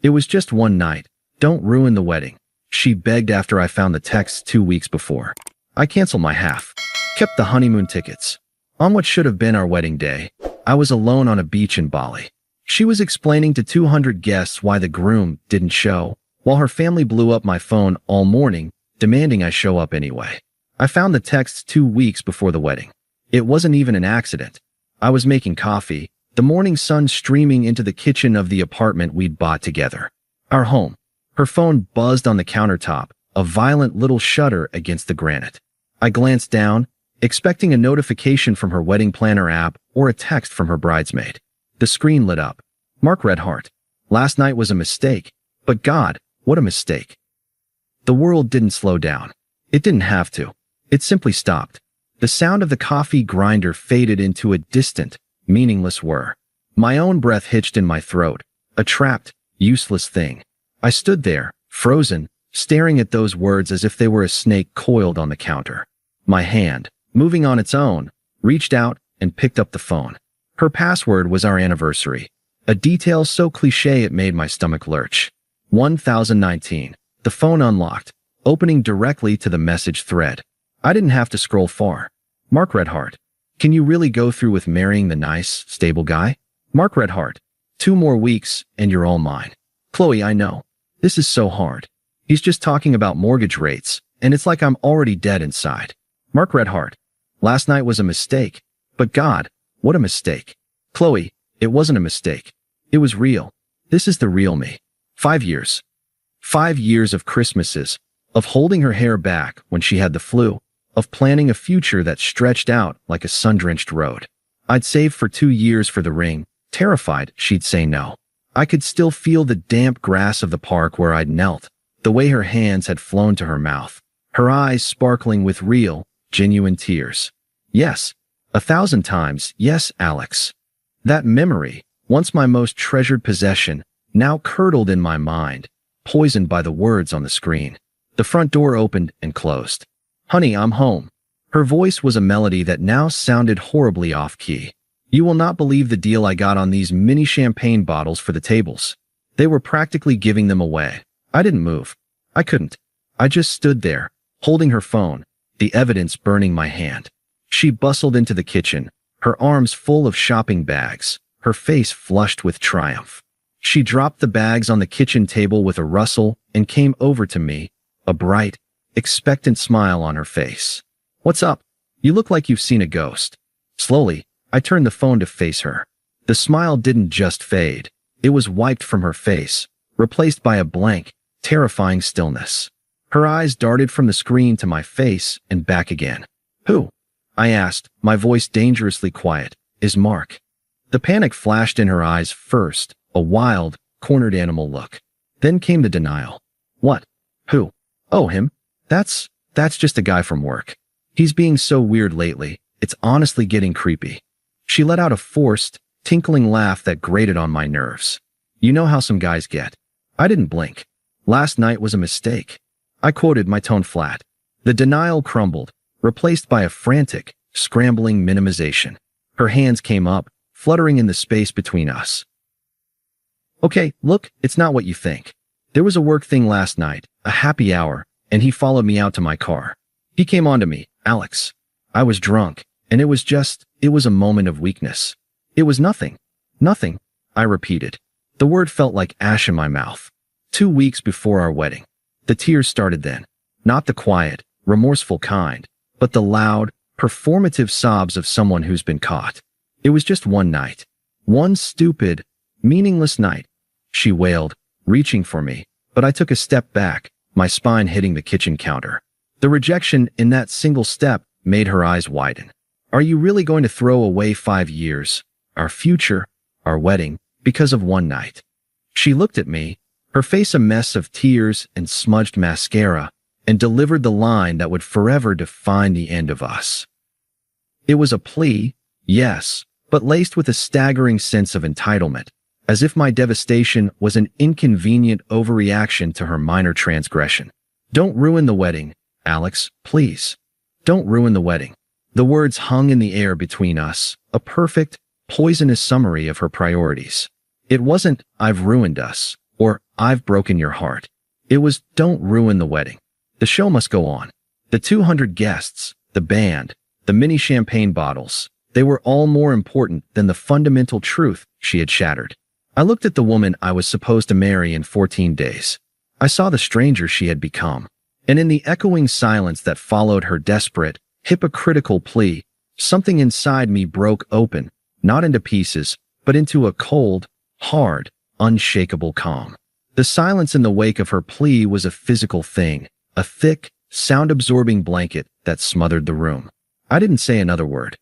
It was just one night. Don't ruin the wedding, she begged after I found the text 2 weeks before. I canceled my half. Kept the honeymoon tickets. On what should have been our wedding day, I was alone on a beach in Bali. She was explaining to 200 guests why the groom didn't show, while her family blew up my phone all morning, demanding I show up anyway. I found the texts 2 weeks before the wedding. It wasn't even an accident. I was making coffee, the morning sun streaming into the kitchen of the apartment we'd bought together. Our home. Her phone buzzed on the countertop, a violent little shudder against the granite. I glanced down, expecting a notification from her wedding planner app or a text from her bridesmaid. The screen lit up. Mark read heart. Last night was a mistake, but God, what a mistake. The world didn't slow down. It didn't have to. It simply stopped. The sound of the coffee grinder faded into a distant, meaningless whir. My own breath hitched in my throat, a trapped, useless thing. I stood there, frozen, staring at those words as if they were a snake coiled on the counter. My hand, moving on its own, reached out and picked up the phone. Her password was our anniversary, a detail so cliché it made my stomach lurch. 1019. The phone unlocked, opening directly to the message thread. I didn't have to scroll far. Mark read heart. Can you really go through with marrying the nice, stable guy? Mark read heart. 2 more weeks and you're all mine. Qley, I know. This is so hard. He's just talking about mortgage rates, and it's like I'm already dead inside. Mark read heart. Last night was a mistake, but God, what a mistake. Qley, it wasn't a mistake. It was real. This is the real me. 5 years. 5 years of Christmases, of holding her hair back when she had the flu, of planning a future that stretched out like a sun-drenched road. I'd saved for 2 years for the ring, terrified she'd say no. I could still feel the damp grass of the park where I'd knelt, the way her hands had flown to her mouth, her eyes sparkling with real, genuine tears. Yes, 1,000 times, yes, Alex. That memory, once my most treasured possession, now curdled in my mind, poisoned by the words on the screen. The front door opened and closed. Honey, I'm home. Her voice was a melody that now sounded horribly off-key. You will not believe the deal I got on these mini champagne bottles for the tables. They were practically giving them away. I didn't move. I couldn't. I just stood there, holding her phone, the evidence burning my hand. She bustled into the kitchen, her arms full of shopping bags, her face flushed with triumph. She dropped the bags on the kitchen table with a rustle and came over to me, a bright, expectant smile on her face. What's up? You look like you've seen a ghost. Slowly, I turned the phone to face her. The smile didn't just fade. It was wiped from her face, replaced by a blank, terrifying stillness. Her eyes darted from the screen to my face and back again. Who? I asked, my voice dangerously quiet. Is Mark? The panic flashed in her eyes first, a wild, cornered animal look. Then came the denial. What? Who? Oh, him? That's just a guy from work. He's being so weird lately, it's honestly getting creepy. She let out a forced, tinkling laugh that grated on my nerves. You know how some guys get. I didn't blink. Last night was a mistake. I quoted, my tone flat. The denial crumbled, replaced by a frantic, scrambling minimization. Her hands came up, fluttering in the space between us. Okay, look, it's not what you think. There was a work thing last night, a happy hour, and he followed me out to my car. He came on to me, Alex. I was drunk, and it was a moment of weakness. It was nothing. Nothing, I repeated. The word felt like ash in my mouth. 2 weeks before our wedding. The tears started then. Not the quiet, remorseful kind, but the loud, performative sobs of someone who's been caught. It was just one night. One stupid, meaningless night. She wailed, reaching for me, but I took a step back, my spine hitting the kitchen counter. The rejection in that single step made her eyes widen. Are you really going to throw away 5 years, our future, our wedding, because of one night? She looked at me, her face a mess of tears and smudged mascara, and delivered the line that would forever define the end of us. It was a plea, yes, but laced with a staggering sense of entitlement, as if my devastation was an inconvenient overreaction to her minor transgression. Don't ruin the wedding, Alex, please. Don't ruin the wedding. The words hung in the air between us, a perfect, poisonous summary of her priorities. It wasn't, I've ruined us, or I've broken your heart. It was, don't ruin the wedding. The show must go on. The 200 guests, the band, the mini champagne bottles, they were all more important than the fundamental truth she had shattered. I looked at the woman I was supposed to marry in 14 days. I saw the stranger she had become. And in the echoing silence that followed her desperate, hypocritical plea, something inside me broke open, not into pieces, but into a cold, hard, unshakable calm. The silence in the wake of her plea was a physical thing, a thick, sound-absorbing blanket that smothered the room. I didn't say another word.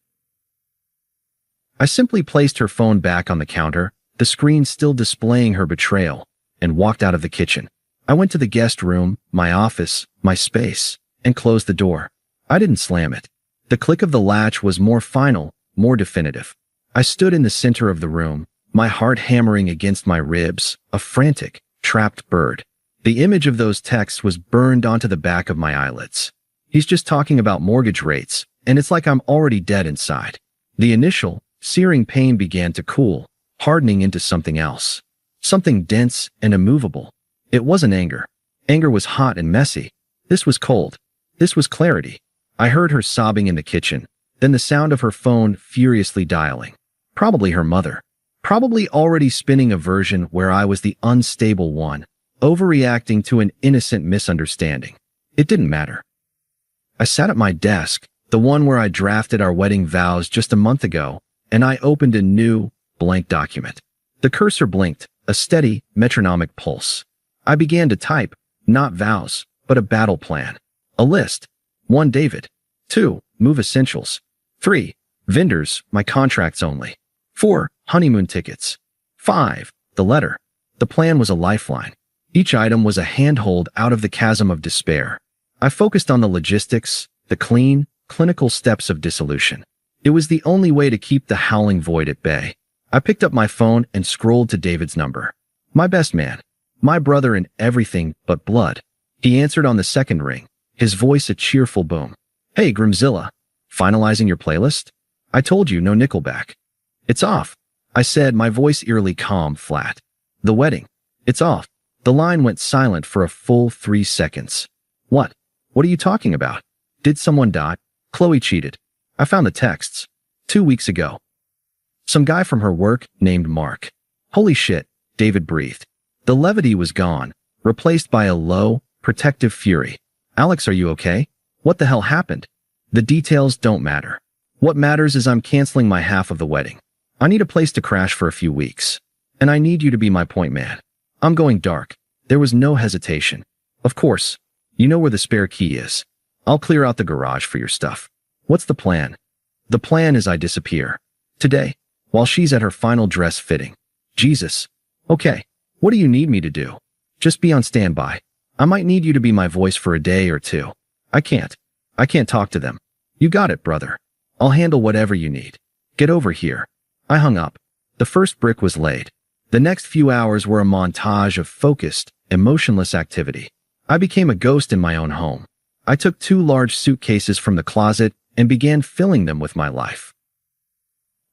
I simply placed her phone back on the counter, the screen still displaying her betrayal, and walked out of the kitchen. I went to the guest room, my office, my space, and closed the door. I didn't slam it. The click of the latch was more final, more definitive. I stood in the center of the room, my heart hammering against my ribs, a frantic, trapped bird. The image of those texts was burned onto the back of my eyelids. He's just talking about mortgage rates, and it's like I'm already dead inside. The initial, searing pain began to cool, hardening into something else. Something dense and immovable. It wasn't anger. Anger was hot and messy. This was cold. This was clarity. I heard her sobbing in the kitchen, then the sound of her phone furiously dialing. Probably her mother. Probably already spinning a version where I was the unstable one, overreacting to an innocent misunderstanding. It didn't matter. I sat at my desk, the one where I drafted our wedding vows just a month ago, and I opened a new, blank document. The cursor blinked, a steady, metronomic pulse. I began to type, not vows, but a battle plan. A list. 1. David. 2. Move essentials. 3. Vendors, my contracts only. 4. Honeymoon tickets. 5. The letter. The plan was a lifeline. Each item was a handhold out of the chasm of despair. I focused on the logistics, the clean, clinical steps of dissolution. It was the only way to keep the howling void at bay. I picked up my phone and scrolled to David's number. My best man. My brother in everything but blood. He answered on the second ring, his voice a cheerful boom. Hey, Groomzilla. Finalizing your playlist? I told you no Nickelback. It's off, I said, my voice eerily calm, flat. The wedding. It's off. The line went silent for a full 3 seconds. What? What are you talking about? Did someone die? Qley cheated. I found the texts. 2 weeks ago. Some guy from her work named Mark. Holy shit, David breathed. The levity was gone, replaced by a low, protective fury. Alex, are you okay? What the hell happened? The details don't matter. What matters is I'm canceling my half of the wedding. I need a place to crash for a few weeks. And I need you to be my point man. I'm going dark. There was no hesitation. Of course. You know where the spare key is. I'll clear out the garage for your stuff. What's the plan? The plan is I disappear. Today, while she's at her final dress fitting. Jesus. Okay. What do you need me to do? Just be on standby. I might need you to be my voice for a day or two. I can't talk to them. You got it, brother. I'll handle whatever you need. Get over here. I hung up. The first brick was laid. The next few hours were a montage of focused, emotionless activity. I became a ghost in my own home. I took 2 large suitcases from the closet and began filling them with my life.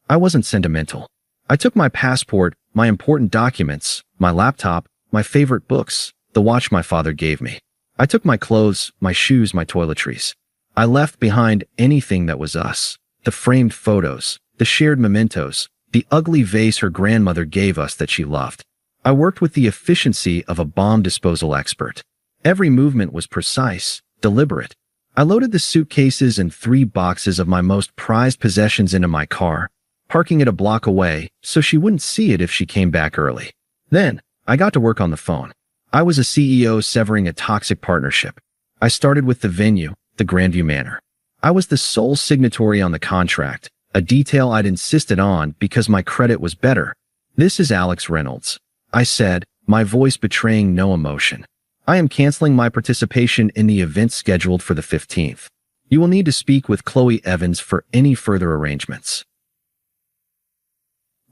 I wasn't sentimental. I took my passport, my important documents, my laptop, my favorite books, the watch my father gave me. I took my clothes, my shoes, my toiletries. I left behind anything that was us. The framed photos, the shared mementos, the ugly vase her grandmother gave us that she loved. I worked with the efficiency of a bomb disposal expert. Every movement was precise, deliberate. I loaded the suitcases and 3 boxes of my most prized possessions into my car, parking it a block away so she wouldn't see it if she came back early. Then, I got to work on the phone. I was a CEO severing a toxic partnership. I started with the venue, the Grandview Manor. I was the sole signatory on the contract, a detail I'd insisted on because my credit was better. This is Alex Reynolds, I said, my voice betraying no emotion. I am canceling my participation in the event scheduled for the 15th. You will need to speak with Qley Evans for any further arrangements.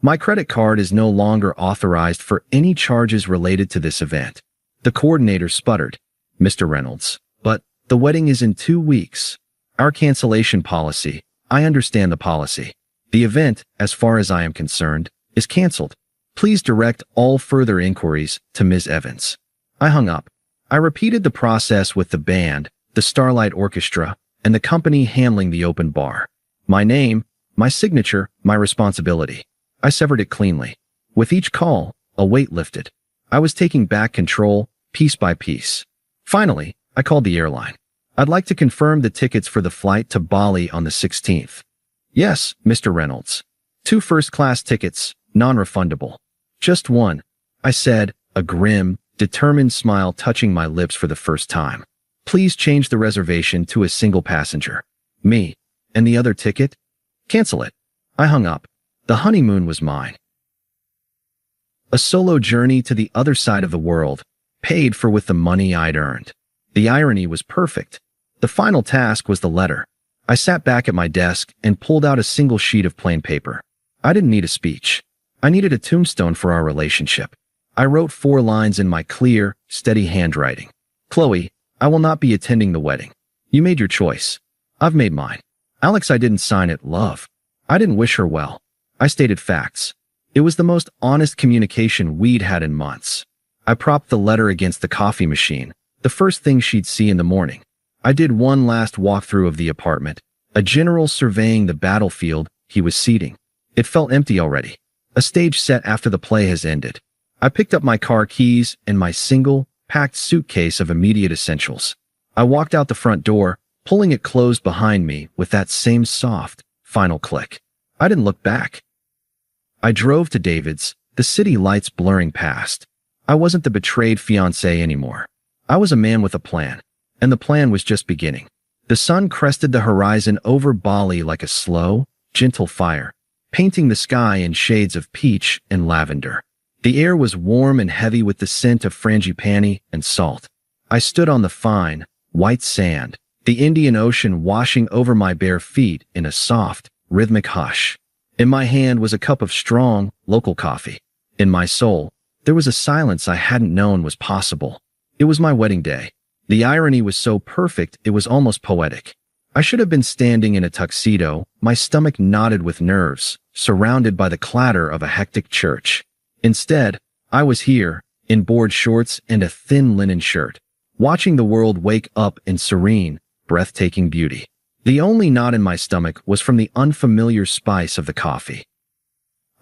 My credit card is no longer authorized for any charges related to this event. The coordinator sputtered, Mr. Reynolds, but the wedding is in 2 weeks. Our cancellation policy, I understand the policy. The event, as far as I am concerned, is canceled. Please direct all further inquiries to Ms. Evans. I hung up. I repeated the process with the band, the Starlight Orchestra, and the company handling the open bar. My name, my signature, my responsibility. I severed it cleanly. With each call, a weight lifted. I was taking back control, piece by piece. Finally, I called the airline. I'd like to confirm the tickets for the flight to Bali on the 16th. Yes, Mr. Reynolds. 2 first-class tickets, non-refundable. Just one, I said, a grim, determined smile touching my lips for the first time. Please change the reservation to a single passenger. Me. And the other ticket? Cancel it. I hung up. The honeymoon was mine. A solo journey to the other side of the world, paid for with the money I'd earned. The irony was perfect. The final task was the letter. I sat back at my desk and pulled out a single sheet of plain paper. I didn't need a speech. I needed a tombstone for our relationship. I wrote 4 lines in my clear, steady handwriting. Qley, I will not be attending the wedding. You made your choice. I've made mine. Alex, I didn't sign it, love. I didn't wish her well. I stated facts. It was the most honest communication we'd had in months. I propped the letter against the coffee machine, the first thing she'd see in the morning. I did one last walkthrough of the apartment, a general surveying the battlefield he was seeding. It felt empty already. A stage set after the play has ended. I picked up my car keys and my single, packed suitcase of immediate essentials. I walked out the front door, pulling it closed behind me with that same soft, final click. I didn't look back. I drove to David's, the city lights blurring past. I wasn't the betrayed fiancé anymore. I was a man with a plan, and the plan was just beginning. The sun crested the horizon over Bali like a slow, gentle fire, painting the sky in shades of peach and lavender. The air was warm and heavy with the scent of frangipani and salt. I stood on the fine, white sand, the Indian Ocean washing over my bare feet in a soft, rhythmic hush. In my hand was a cup of strong, local coffee. In my soul, there was a silence I hadn't known was possible. It was my wedding day. The irony was so perfect it was almost poetic. I should have been standing in a tuxedo, my stomach knotted with nerves, surrounded by the clatter of a hectic church. Instead, I was here, in board shorts and a thin linen shirt, watching the world wake up in serene, breathtaking beauty. The only knot in my stomach was from the unfamiliar spice of the coffee.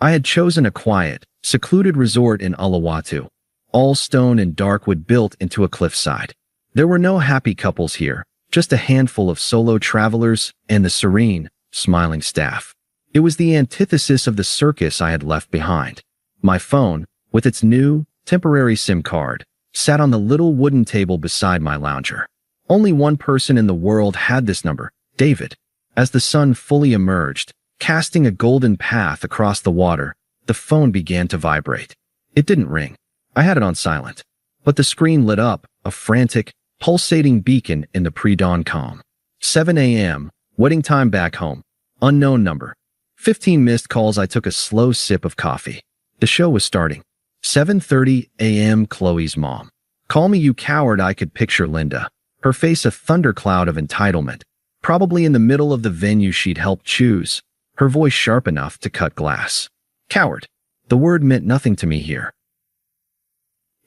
I had chosen a quiet, secluded resort in Uluwatu, all stone and dark wood built into a cliffside. There were no happy couples here, just a handful of solo travelers and the serene, smiling staff. It was the antithesis of the circus I had left behind. My phone, with its new, temporary SIM card, sat on the little wooden table beside my lounger. Only one person in the world had this number, David. As the sun fully emerged, casting a golden path across the water, the phone began to vibrate. It didn't ring. I had it on silent. But the screen lit up, a frantic, pulsating beacon in the pre-dawn calm. 7 a.m., wedding time back home. Unknown number. 15 missed calls. I took a slow sip of coffee. The show was starting. 7:30 a.m. Qley's mom. Call me you coward. I could picture Linda. Her face a thundercloud of entitlement. Probably in the middle of the venue she'd helped choose. Her voice sharp enough to cut glass. Coward. The word meant nothing to me here.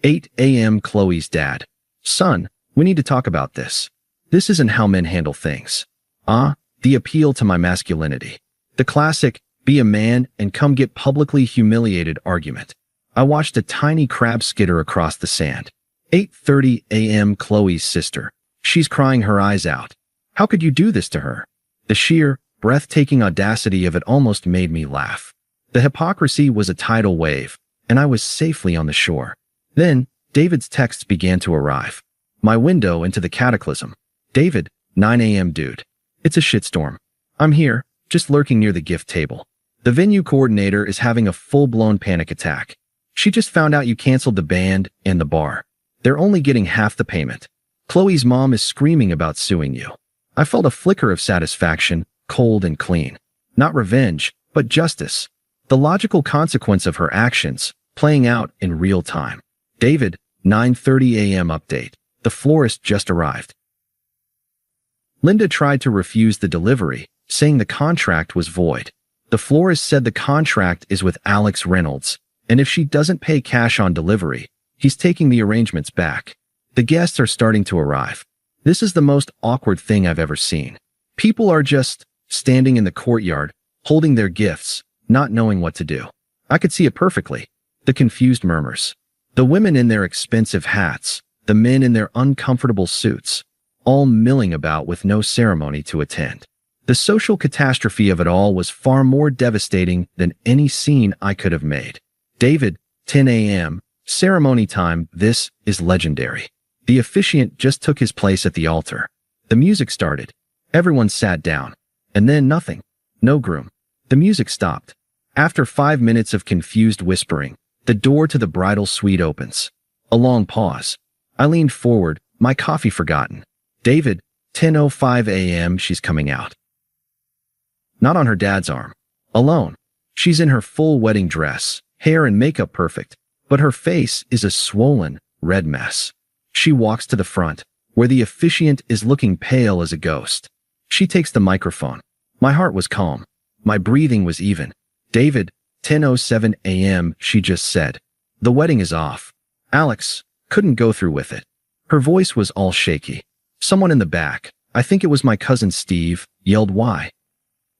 8 a.m. Qley's dad. Son, we need to talk about this. This isn't how men handle things. The appeal to my masculinity. The classic, be a man and come get publicly humiliated argument. I watched a tiny crab skitter across the sand. 8:30 a.m. Qley's sister. She's crying her eyes out. How could you do this to her? The sheer, breathtaking audacity of it almost made me laugh. The hypocrisy was a tidal wave, and I was safely on the shore. Then, David's texts began to arrive. My window into the cataclysm. David, 9 a.m. dude. It's a shitstorm. I'm here, just lurking near the gift table. The venue coordinator is having a full-blown panic attack. She just found out you canceled the band and the bar. They're only getting half the payment. Qley's mom is screaming about suing you. I felt a flicker of satisfaction, cold and clean. Not revenge, but justice. The logical consequence of her actions, playing out in real time. David, 9:30 a.m. update. The florist just arrived. Linda tried to refuse the delivery, saying the contract was void. The florist said the contract is with Alex Reynolds, And if she doesn't pay cash on delivery, he's taking the arrangements back. The guests are starting to arrive. This is the most awkward thing I've ever seen. People are just standing in the courtyard, holding their gifts, not knowing what to do. I could see it perfectly. The confused murmurs. The women in their expensive hats, the men in their uncomfortable suits, all milling about with no ceremony to attend. The social catastrophe of it all was far more devastating than any scene I could have made. David, 10 a.m., ceremony time. This is legendary. The officiant just took his place at the altar. The music started. Everyone sat down. And then nothing. No groom. The music stopped. After 5 minutes of confused whispering, the door to the bridal suite opens. A long pause. I leaned forward, my coffee forgotten. David, 10:05 a.m. She's coming out. Not on her dad's arm. Alone. She's in her full wedding dress, hair and makeup perfect, but her face is a swollen, red mess. She walks to the front, where the officiant is looking pale as a ghost. She takes the microphone. My heart was calm. My breathing was even. David, 10:07 a.m., she just said. The wedding is off. Alex couldn't go through with it. Her voice was all shaky. Someone in the back, I think it was my cousin Steve, yelled why.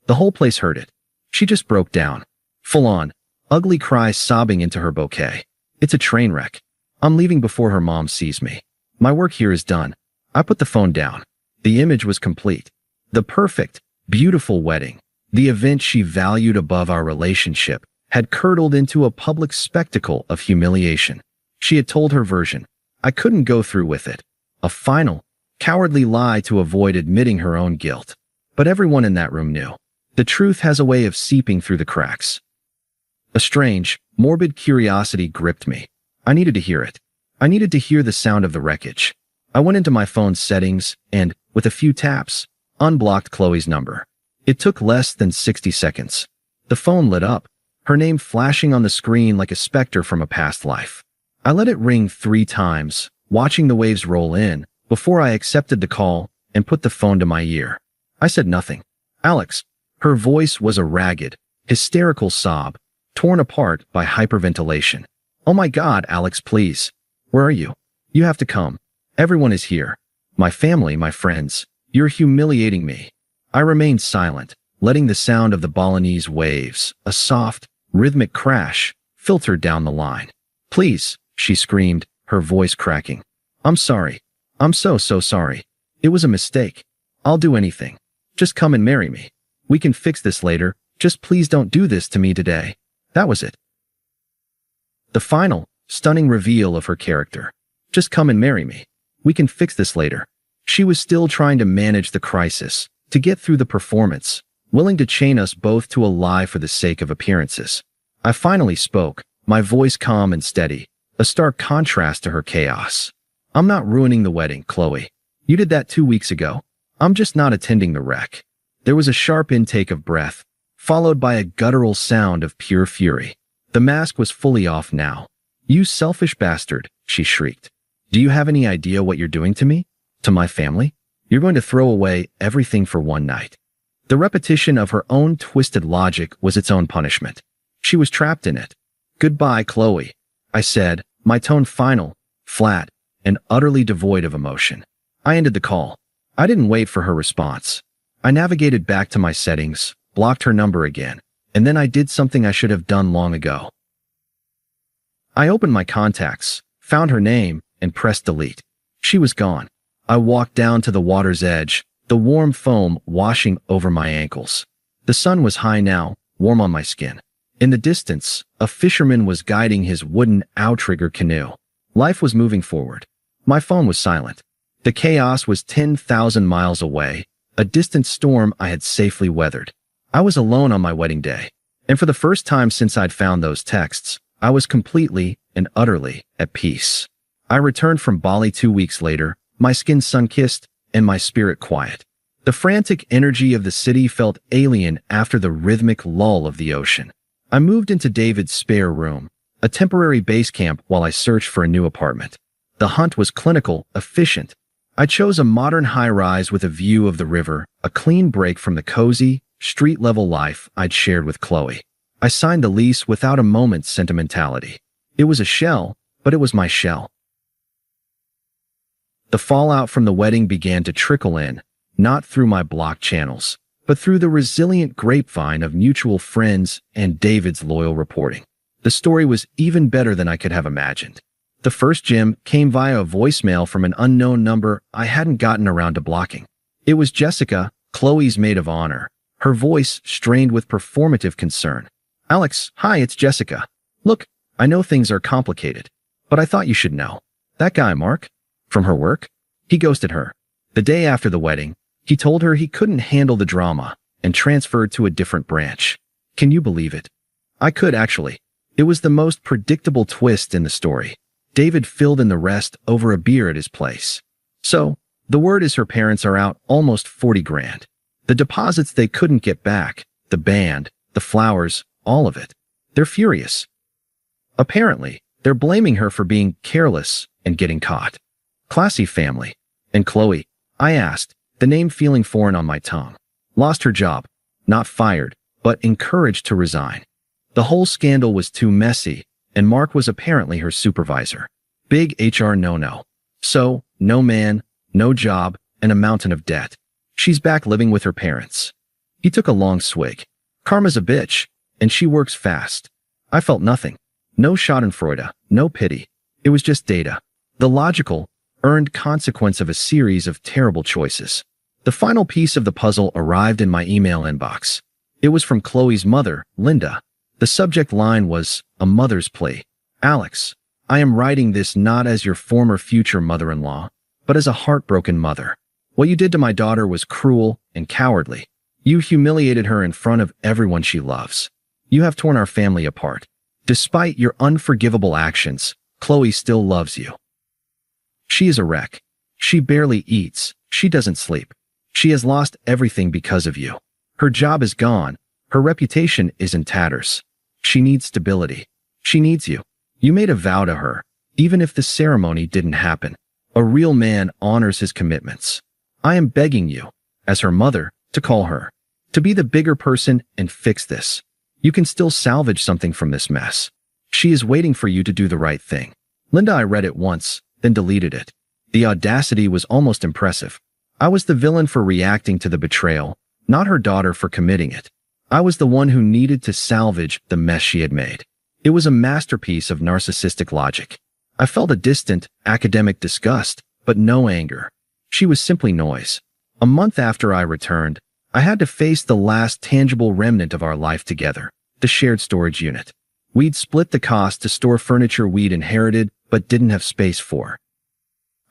The whole place heard it. She just broke down. Full on, ugly cry sobbing into her bouquet. It's a train wreck. I'm leaving before her mom sees me. My work here is done. I put the phone down. The image was complete. The perfect, beautiful wedding, the event she valued above our relationship, had curdled into a public spectacle of humiliation. She had told her version. I couldn't go through with it. A final, cowardly lie to avoid admitting her own guilt. But everyone in that room knew. The truth has a way of seeping through the cracks. A strange, morbid curiosity gripped me. I needed to hear it. I needed to hear the sound of the wreckage. I went into my phone's settings and, with a few taps, unblocked Qley's number. It took less than 60 seconds. The phone lit up, her name flashing on the screen like a specter from a past life. I let it ring 3 times, watching the waves roll in, before I accepted the call and put the phone to my ear. I said nothing. Alex. Her voice was a ragged, hysterical sob, torn apart by hyperventilation. Oh my God, Alex, please. Where are you? You have to come. Everyone is here. My family, my friends. You're humiliating me. I remained silent, letting the sound of the Balinese waves, a soft, rhythmic crash, filter down the line. Please, she screamed, her voice cracking. I'm sorry. I'm so sorry. It was a mistake. I'll do anything. Just come and marry me. We can fix this later. Just please don't do this to me today. That was it. The final, stunning reveal of her character. Just come and marry me. We can fix this later. She was still trying to manage the crisis, to get through the performance, willing to chain us both to a lie for the sake of appearances. I finally spoke, my voice calm and steady, a stark contrast to her chaos. I'm not ruining the wedding, Qley. You did that 2 weeks ago. I'm just not attending the wreck. There was a sharp intake of breath, followed by a guttural sound of pure fury. The mask was fully off now. You selfish bastard, she shrieked. Do you have any idea what you're doing to me? To my family? You're going to throw away everything for one night. The repetition of her own twisted logic was its own punishment. She was trapped in it. Goodbye, Qley, I said, my tone final, flat, and utterly devoid of emotion. I ended the call. I didn't wait for her response. I navigated back to my settings, blocked her number again, and then I did something I should have done long ago. I opened my contacts, found her name, and pressed delete. She was gone. I walked down to the water's edge, the warm foam washing over my ankles. The sun was high now, warm on my skin. In the distance, a fisherman was guiding his wooden outrigger canoe. Life was moving forward. My phone was silent. The chaos was 10,000 miles away, a distant storm I had safely weathered. I was alone on my wedding day, and for the first time since I'd found those texts, I was completely and utterly at peace. I returned from Bali 2 weeks later, my skin sun-kissed and my spirit quiet. The frantic energy of the city felt alien after the rhythmic lull of the ocean. I moved into David's spare room, a temporary base camp while I searched for a new apartment. The hunt was clinical, efficient. I chose a modern high-rise with a view of the river, a clean break from the cozy, street-level life I'd shared with Qley. I signed the lease without a moment's sentimentality. It was a shell, but it was my shell. The fallout from the wedding began to trickle in, not through my blocked channels, but through the resilient grapevine of mutual friends and David's loyal reporting. The story was even better than I could have imagined. The first gem came via a voicemail from an unknown number I hadn't gotten around to blocking. It was Jessica, Qley's maid of honor, her voice strained with performative concern. "Alex, hi, it's Jessica. Look, I know things are complicated, but I thought you should know. That guy, Mark, from her work, he ghosted her. The day after the wedding, he told her he couldn't handle the drama and transferred to a different branch. Can you believe it?" I could, actually. It was the most predictable twist in the story. David filled in the rest over a beer at his place. So, the word is her parents are out almost 40 grand. The deposits they couldn't get back, the band, the flowers, all of it. They're furious. Apparently, they're blaming her for being careless and getting caught. Classy family. And Qley, I asked, the name feeling foreign on my tongue. Lost her job. Not fired, but encouraged to resign. The whole scandal was too messy, and Mark was apparently her supervisor. Big HR no-no. So, no man, no job, and a mountain of debt. She's back living with her parents. He took a long swig. Karma's a bitch, and she works fast. I felt nothing. No schadenfreude, no pity. It was just data. The logical, earned consequence of a series of terrible choices. The final piece of the puzzle arrived in my email inbox. It was from Qley's mother, Linda. The subject line was a mother's plea. "Alex, I am writing this not as your former future mother-in-law, but as a heartbroken mother. What you did to my daughter was cruel and cowardly. You humiliated her in front of everyone she loves. You have torn our family apart. Despite your unforgivable actions, Qley still loves you. She is a wreck. She barely eats. She doesn't sleep. She has lost everything because of you. Her job is gone. Her reputation is in tatters. She needs stability. She needs you. You made a vow to her, even if the ceremony didn't happen. A real man honors his commitments. I am begging you, as her mother, to call her, to be the bigger person and fix this. You can still salvage something from this mess. She is waiting for you to do the right thing." Linda, I read it once, then deleted it. The audacity was almost impressive. I was the villain for reacting to the betrayal, not her daughter for committing it. I was the one who needed to salvage the mess she had made. It was a masterpiece of narcissistic logic. I felt a distant, academic disgust, but no anger. She was simply noise. A month after I returned, I had to face the last tangible remnant of our life together, the shared storage unit. We'd split the cost to store furniture we'd inherited but didn't have space for.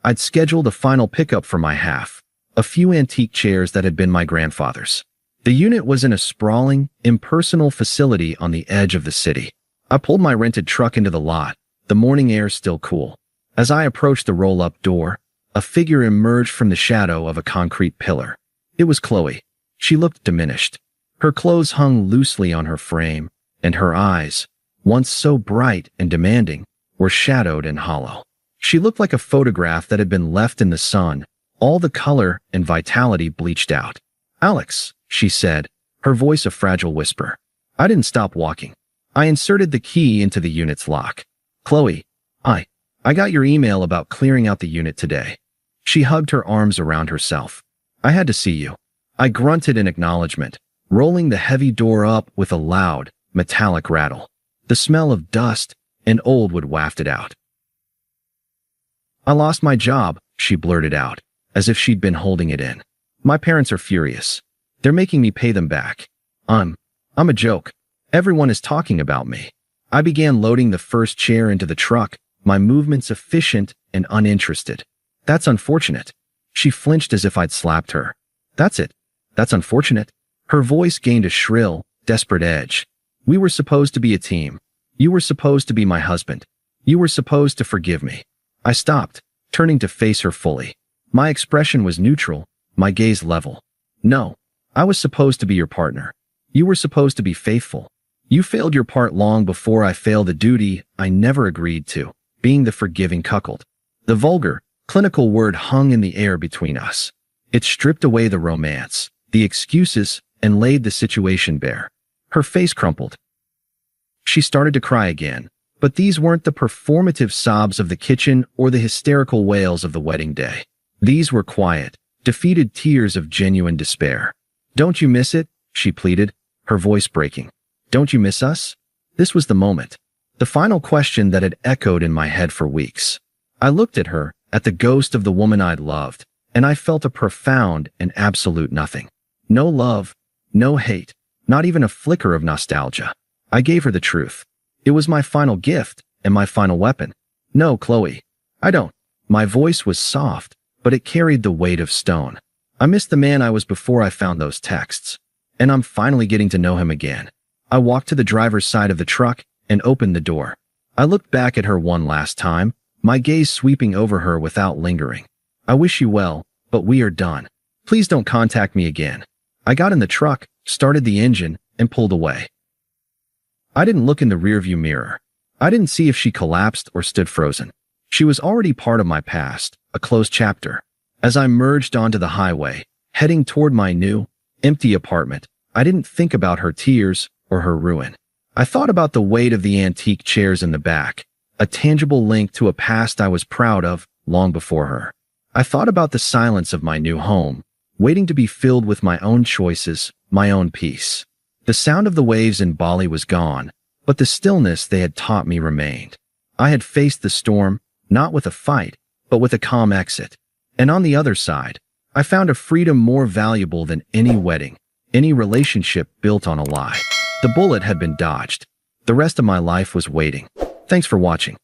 I'd scheduled a final pickup for my half, a few antique chairs that had been my grandfather's. The unit was in a sprawling, impersonal facility on the edge of the city. I pulled my rented truck into the lot, the morning air still cool. As I approached the roll-up door, a figure emerged from the shadow of a concrete pillar. It was Qley. She looked diminished. Her clothes hung loosely on her frame, and her eyes, once so bright and demanding, were shadowed and hollow. She looked like a photograph that had been left in the sun, all the color and vitality bleached out. "Alex," she said, her voice a fragile whisper. I didn't stop walking. I inserted the key into the unit's lock. "Qley, I got your email about clearing out the unit today." She hugged her arms around herself. "I had to see you." I grunted in acknowledgement, rolling the heavy door up with a loud, metallic rattle. The smell of dust and old wood wafted out. "I lost my job," she blurted out, as if she'd been holding it in. "My parents are furious. They're making me pay them back. I'm a joke. Everyone is talking about me." I began loading the first chair into the truck, my movements efficient and uninterested. "That's unfortunate." She flinched as if I'd slapped her. "That's it. That's unfortunate." Her voice gained a shrill, desperate edge. "We were supposed to be a team. You were supposed to be my husband. You were supposed to forgive me." I stopped, turning to face her fully. My expression was neutral, my gaze level. "No, I was supposed to be your partner. You were supposed to be faithful. You failed your part long before I failed the duty I never agreed to, being the forgiving cuckold." The vulgar, clinical word hung in the air between us. It stripped away the romance, the excuses, and laid the situation bare. Her face crumpled. She started to cry again, but these weren't the performative sobs of the kitchen or the hysterical wails of the wedding day. These were quiet, defeated tears of genuine despair. "Don't you miss it?" she pleaded, her voice breaking. "Don't you miss us?" This was the moment. The final question that had echoed in my head for weeks. I looked at her, at the ghost of the woman I'd loved, and I felt a profound and absolute nothing. No love, no hate, not even a flicker of nostalgia. I gave her the truth. It was my final gift and my final weapon. "No, Qley, I don't." My voice was soft, but it carried the weight of stone. "I miss the man I was before I found those texts. And I'm finally getting to know him again." I walked to the driver's side of the truck and opened the door. I looked back at her one last time, my gaze sweeping over her without lingering. "I wish you well, but we are done. Please don't contact me again." I got in the truck, started the engine, and pulled away. I didn't look in the rearview mirror. I didn't see if she collapsed or stood frozen. She was already part of my past, a closed chapter. As I merged onto the highway, heading toward my new, empty apartment, I didn't think about her tears or her ruin. I thought about the weight of the antique chairs in the back, a tangible link to a past I was proud of long before her. I thought about the silence of my new home, waiting to be filled with my own choices, my own peace. The sound of the waves in Bali was gone, but the stillness they had taught me remained. I had faced the storm, not with a fight, but with a calm exit. And on the other side, I found a freedom more valuable than any wedding, any relationship built on a lie. The bullet had been dodged. The rest of my life was waiting. Thanks for watching.